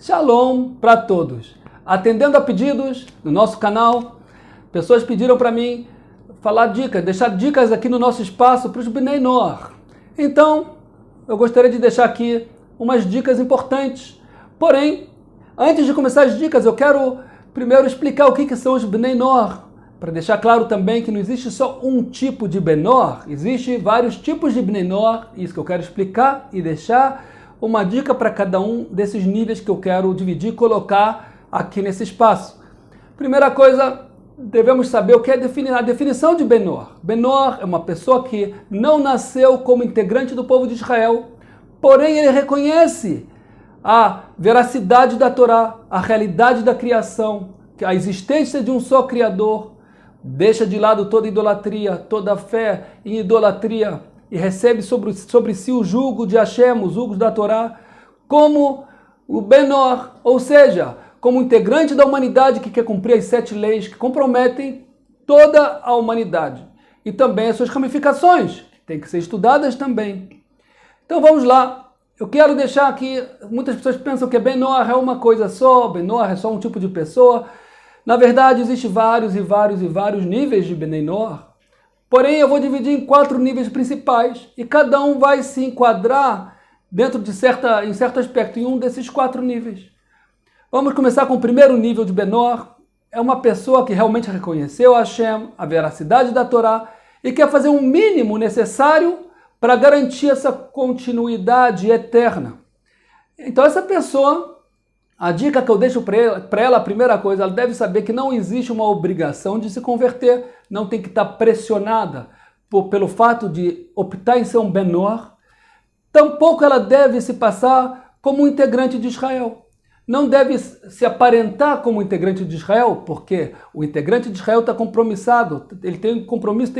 Shalom para todos. Atendendo a pedidos no nosso canal, pessoas pediram para mim falar dicas, deixar dicas aqui no nosso espaço para os Bnei Noach. Então, eu gostaria de deixar aqui umas dicas importantes. Porém, antes de começar as dicas, eu quero primeiro explicar o que são os Bnei Noach, para deixar claro também que não existe só um tipo de Bnei Noach, existe vários tipos de Bnei Noach, isso que eu quero explicar e deixar uma dica para cada um desses níveis que eu quero dividir e colocar aqui nesse espaço. Primeira coisa, devemos saber o que é a definição de Bnei Noach. Bnei Noach é uma pessoa que não nasceu como integrante do povo de Israel, porém ele reconhece a veracidade da Torá, a realidade da criação, a existência de um só Criador, deixa de lado toda idolatria, toda fé em idolatria, e recebe sobre si o jugo de Hashem, os jugos da Torá, como o Bnei Noach, ou seja, como integrante da humanidade que quer cumprir as 7 leis que comprometem toda a humanidade. E também as suas ramificações, que têm que ser estudadas também. Então vamos lá. Eu quero deixar aqui, muitas pessoas pensam que Bnei Noach é uma coisa só, Bnei Noach é só um tipo de pessoa. Na verdade, existem vários níveis de Bnei Noach. Porém, eu vou dividir em 4 níveis principais e cada um vai se enquadrar dentro de em certo aspecto em um desses 4 níveis. Vamos começar com o primeiro nível de Bnei Noach. É uma pessoa que realmente reconheceu Hashem, a veracidade da Torá e quer fazer o mínimo necessário para garantir essa continuidade eterna. Então essa pessoa, a dica que eu deixo para ela, a primeira coisa, ela deve saber que não existe uma obrigação de se converter, não tem que estar pressionada pelo fato de optar em ser um Bnei Noach. Tampouco ela deve se passar como um integrante de Israel. Não deve se aparentar como integrante de Israel, porque o integrante de Israel está compromissado, ele tem um compromisso,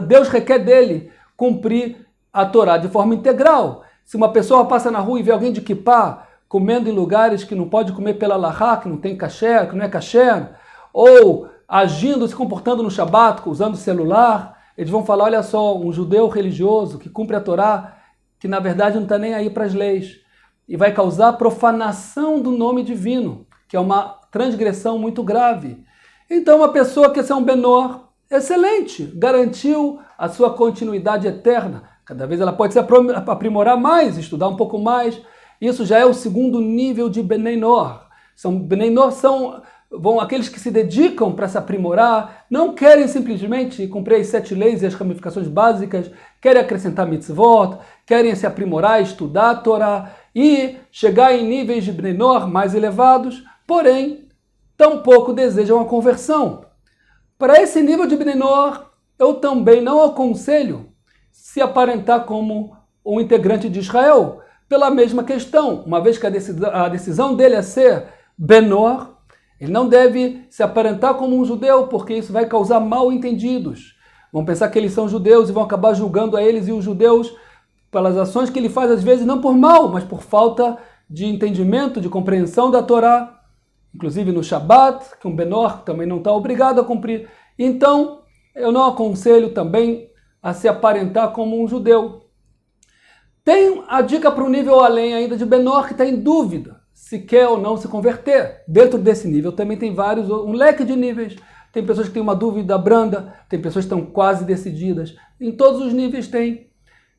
Deus requer dele cumprir a Torá de forma integral. Se uma pessoa passa na rua e vê alguém de kippá comendo em lugares que não pode comer pela Lahá, que não tem kasher, que não é kasher, ou agindo, se comportando no Shabat, usando celular, eles vão falar, olha só, um judeu religioso que cumpre a Torá, que na verdade não está nem aí para as leis, e vai causar profanação do nome divino, que é uma transgressão muito grave. Então uma pessoa que é um Bnei Noach, excelente, garantiu a sua continuidade eterna. Cada vez ela pode se aprimorar mais, estudar um pouco mais. Isso já é o segundo nível de Bnei Noach. Bnei Noach são aqueles que se dedicam para se aprimorar, não querem simplesmente cumprir as 7 leis e as ramificações básicas, querem acrescentar mitzvot, querem se aprimorar, estudar a Torá e chegar em níveis de Bnei Noach mais elevados, porém, tampouco desejam a conversão. Para esse nível de Bnei Noach, eu também não aconselho se aparentar como um integrante de Israel, pela mesma questão, uma vez que a decisão dele é ser Bnei Noach, ele não deve se aparentar como um judeu, porque isso vai causar mal entendidos. Vão pensar que eles são judeus e vão acabar julgando a eles e os judeus pelas ações que ele faz, às vezes não por mal, mas por falta de entendimento, de compreensão da Torá, inclusive no Shabat, que um Bnei Noach também não está obrigado a cumprir. Então, eu não aconselho também a se aparentar como um judeu. Tem a dica para um nível além ainda de Bnei Noach que está em dúvida se quer ou não se converter. Dentro desse nível também tem um leque de níveis. Tem pessoas que têm uma dúvida branda, tem pessoas que estão quase decididas. Em todos os níveis tem.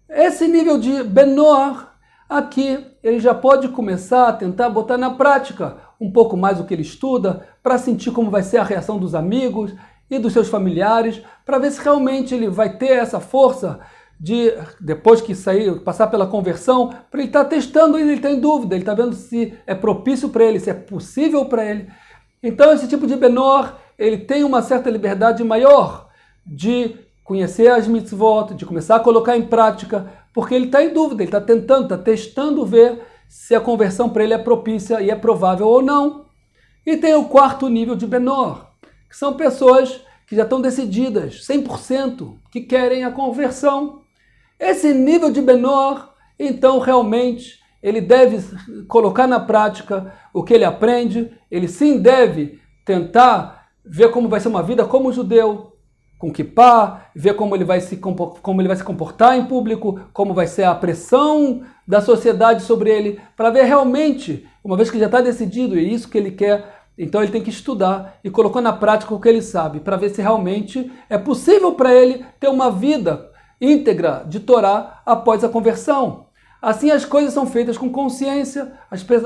Esse nível de Bnei Noach, aqui, ele já pode começar a tentar botar na prática um pouco mais o que ele estuda, para sentir como vai ser a reação dos amigos e dos seus familiares, para ver se realmente ele vai ter essa força de, depois que sair, passar pela conversão, para ele estar testando, ele está em dúvida, ele está vendo se é propício para ele, se é possível para ele. Então esse tipo de Bnei Noach, ele tem uma certa liberdade maior de conhecer as mitzvot, de começar a colocar em prática, porque ele está em dúvida, ele está tentando, está testando ver se a conversão para ele é propícia e é provável ou não. E tem o 4º nível de Bnei Noach, que são pessoas que já estão decididas, 100%, que querem a conversão. Esse nível de Bnei Noach, então realmente ele deve colocar na prática o que ele aprende, ele sim deve tentar ver como vai ser uma vida como judeu, com kippá, ver como ele vai se comportar em público, como vai ser a pressão da sociedade sobre ele, para ver realmente Uma vez que já está decidido e é isso que ele quer, então ele tem que estudar e colocar na prática o que ele sabe, para ver se realmente é possível para ele ter uma vida íntegra de Torá após a conversão. Assim as coisas são feitas com consciência,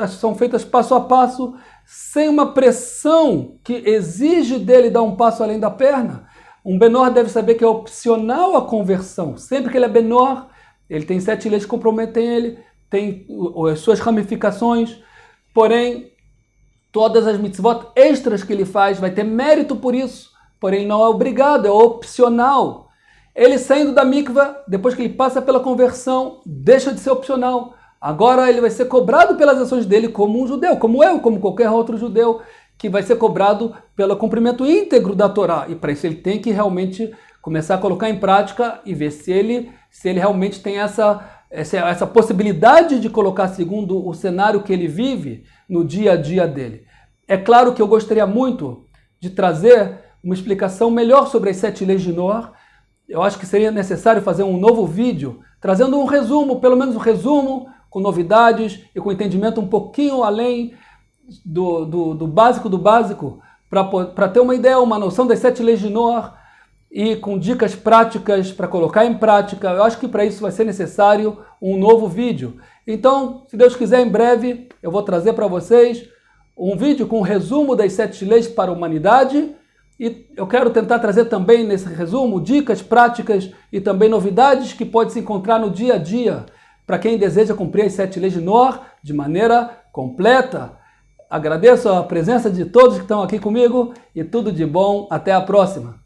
são feitas passo a passo, sem uma pressão que exige dele dar um passo além da perna. Um Benor deve saber que é opcional a conversão. Sempre que ele é Benor, ele tem 7 leis que comprometem ele, tem as suas ramificações, porém, todas as mitzvot extras que ele faz vai ter mérito por isso, porém não é obrigado, é opcional. Ele saindo da mikvah, depois que ele passa pela conversão, deixa de ser opcional. Agora ele vai ser cobrado pelas ações dele como um judeu, como eu, como qualquer outro judeu, que vai ser cobrado pelo cumprimento íntegro da Torá. E para isso ele tem que realmente começar a colocar em prática e ver se ele realmente tem essa possibilidade de colocar segundo o cenário que ele vive no dia a dia dele. É claro que eu gostaria muito de trazer uma explicação melhor sobre as 7 leis de Noar. Eu acho que seria necessário fazer um novo vídeo, trazendo um resumo, pelo menos um resumo, com novidades e com entendimento um pouquinho além do básico, para ter uma ideia, uma noção das 7 leis de Noar e com dicas práticas para colocar em prática. Eu acho que para isso vai ser necessário um novo vídeo. Então, se Deus quiser, em breve eu vou trazer para vocês um vídeo com um resumo das 7 leis para a humanidade. E eu quero tentar trazer também nesse resumo dicas práticas e também novidades que pode se encontrar no dia a dia para quem deseja cumprir as 7 leis de Noar de maneira completa. Agradeço a presença de todos que estão aqui comigo e tudo de bom. Até a próxima.